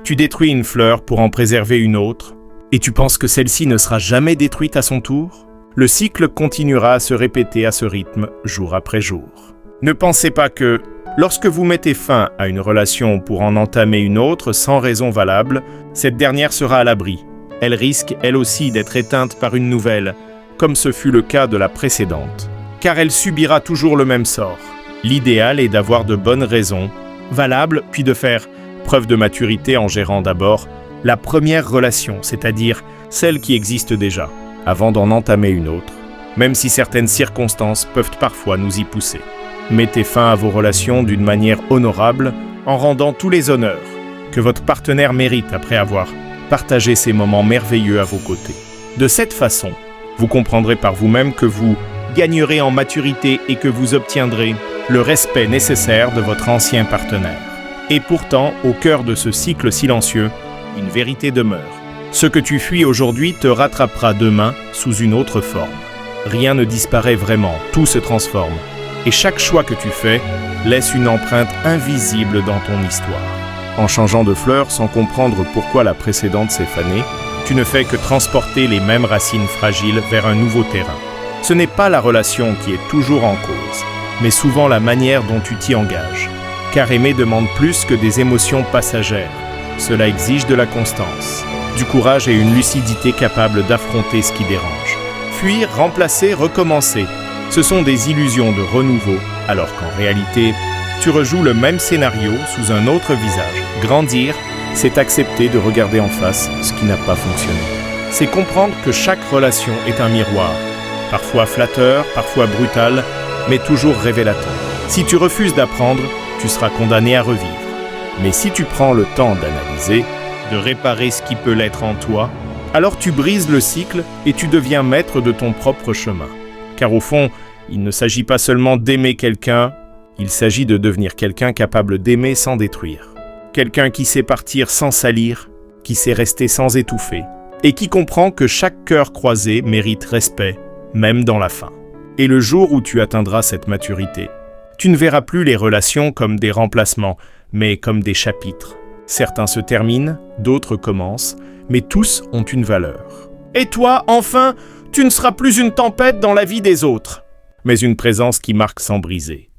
Tu détruis une fleur pour en préserver une autre, et tu penses que celle-ci ne sera jamais détruite à son tour? Le cycle continuera à se répéter à ce rythme, jour après jour. Ne pensez pas que, lorsque vous mettez fin à une relation pour en entamer une autre sans raison valable, cette dernière sera à l'abri. Elle risque, elle aussi, d'être éteinte par une nouvelle, comme ce fut le cas de la précédente. Car elle subira toujours le même sort. L'idéal est d'avoir de bonnes raisons, valables, puis de faire preuve de maturité en gérant d'abord la première relation, c'est-à-dire celle qui existe déjà, avant d'en entamer une autre, même si certaines circonstances peuvent parfois nous y pousser. Mettez fin à vos relations d'une manière honorable en rendant tous les honneurs que votre partenaire mérite après avoir partagé ces moments merveilleux à vos côtés. De cette façon, vous comprendrez par vous-même que vous gagnerez en maturité et que vous obtiendrez le respect nécessaire de votre ancien partenaire. Et pourtant, au cœur de ce cycle silencieux, une vérité demeure. Ce que tu fuis aujourd'hui te rattrapera demain sous une autre forme. Rien ne disparaît vraiment, tout se transforme. Et chaque choix que tu fais laisse une empreinte invisible dans ton histoire. En changeant de fleur sans comprendre pourquoi la précédente s'est fanée, tu ne fais que transporter les mêmes racines fragiles vers un nouveau terrain. Ce n'est pas la relation qui est toujours en cause, mais souvent la manière dont tu t'y engages. Car aimer demande plus que des émotions passagères. Cela exige de la constance, du courage et une lucidité capable d'affronter ce qui dérange. Fuir, remplacer, recommencer. Ce sont des illusions de renouveau, alors qu'en réalité, tu rejoues le même scénario sous un autre visage. Grandir, c'est accepter de regarder en face ce qui n'a pas fonctionné. C'est comprendre que chaque relation est un miroir, parfois flatteur, parfois brutal, mais toujours révélateur. Si tu refuses d'apprendre, tu seras condamné à revivre. Mais si tu prends le temps d'analyser, de réparer ce qui peut l'être en toi, alors tu brises le cycle et tu deviens maître de ton propre chemin. Car au fond, il ne s'agit pas seulement d'aimer quelqu'un, il s'agit de devenir quelqu'un capable d'aimer sans détruire. Quelqu'un qui sait partir sans salir, qui sait rester sans étouffer, et qui comprend que chaque cœur croisé mérite respect, même dans la faim. Et le jour où tu atteindras cette maturité, tu ne verras plus les relations comme des remplacements, mais comme des chapitres. Certains se terminent, d'autres commencent, mais tous ont une valeur. Et toi, enfin, tu ne seras plus une tempête dans la vie des autres, mais une présence qui marque sans briser.